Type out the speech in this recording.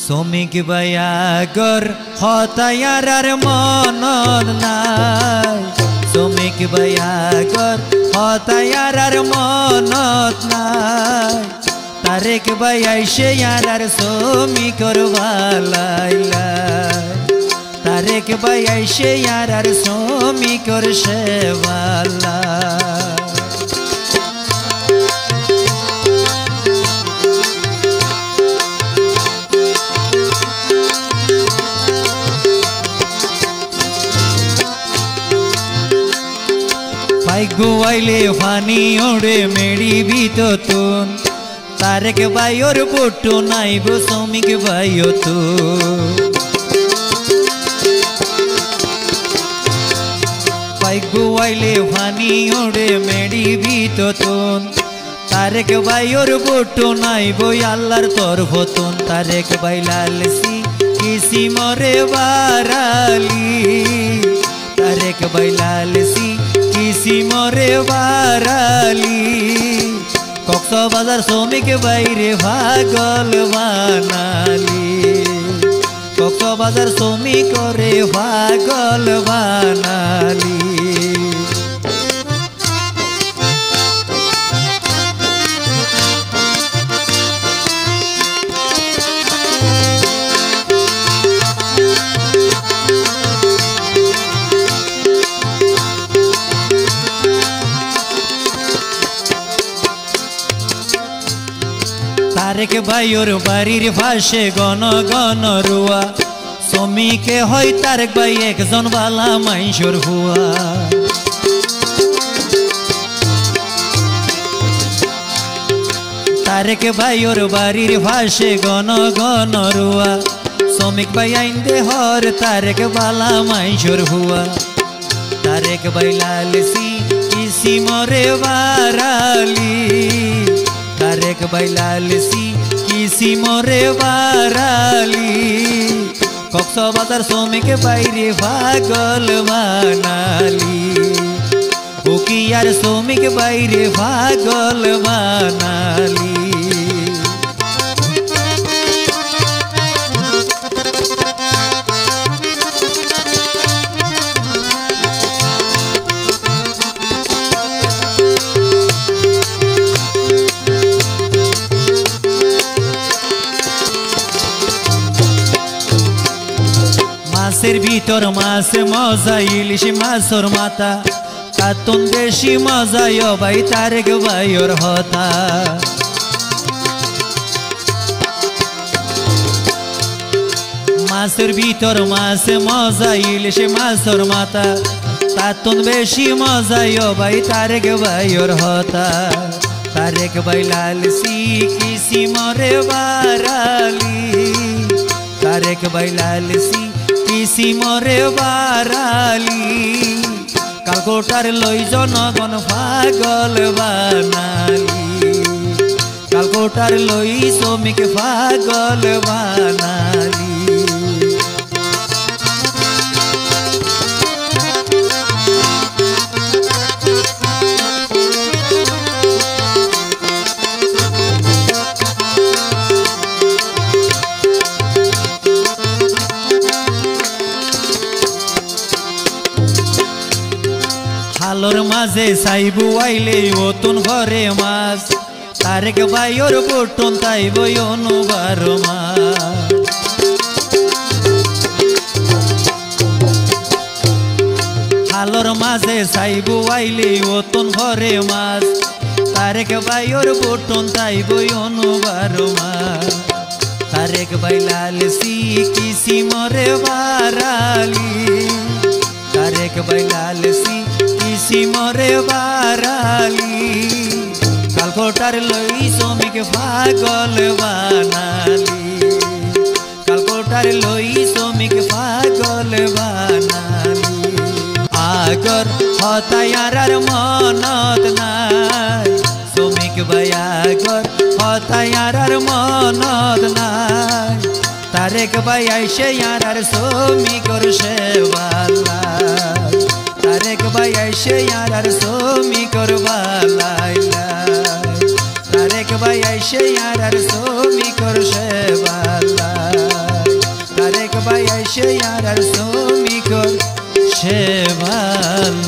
শ্রমিক বায়াগর হতায়ার মনত নাই শ্রমিক বায়াগর হতায়ার মনত নাই তারেক বায়াইছে আর শ্রমিকর বালাইলা তারেক বায়াইছে আর শ্রমিকর সেবালা गुआइले फानी ओड़े मेरी भी तो तुन तारेक बायोर बोटो नाइबो श्रमिक बायो तो गुआइले फानी ओड़े मेरी भी तो तुन तारेक बायोर बोटो नाइबो आल्लार तरफ तुन तारेक बाई लालसी किसी मरे बाराली तारेक बाई लालसी किसी मरे बाराली कक्सबाजार श्रमिक बाईरे पागल बानाली कक्सबाजार श्रमिक रे पागल बानाली तारेक बायोर बाड़ीर पाशे गन गन रुआ श्रमिके हय तारेक बाई एकजन बाला माइशर हुआ तारेक बायोर बाड़ीर पाशे गन गन रुआ श्रमिक बाई आइंदे हर तारेक बाला माइशर हुआ तारेक बाई लालसी किसी मरे बाराली तारेक बाई लालसी किसी मरे बाराली कक्सबाजार श्रमिक बाईरे पागल बानाली उकियार श्रमिक बाईरे पागल बानाली मासेर भीतर मास मजा इलिश मासर माथा कातुन बेशी मजा यो भाई तारेक बायोर हता मासेर भीतर मास मजा इलिश मासर माथा कातुन बेशी मजा यो भाई तारेक बायोर हता तारेक बाई लालसी किसी मरे बाराली तारेक बाई लालसी किसी मरे बाराली कालकोटार लई जनगण पागल बानाली कालकोटार लई श्रमिक पागल बानाली हालोर माजे साइबु आइले ओतुन घरे मास तारेक बायोर बोटन ताइबो अनुबार मास हालोर माजे साइबु आइले ओतुन घरे मास तारेक बायोर बोटन ताइबो अनुबार मास तारेक बाई लालसी किसी मरे बाराली तारेक बाई लालसी किसी मरे बाराली कालकोटार लई श्रमिक पागल बानाली कालकोटार लई श्रमिक पागल बानाली आगर हतायार मनत नाई श्रमिक बायागर हतायार मनत नाई तारेक बाई आइसे यार श्रमिकर सेवाला तारेक बाई आइसे यार श्रमिकर बालाइला तारेक बाई आइसे यार श्रमिकर सेवाला। ভাই আইসে আর শ্রমিকর সে ভালো।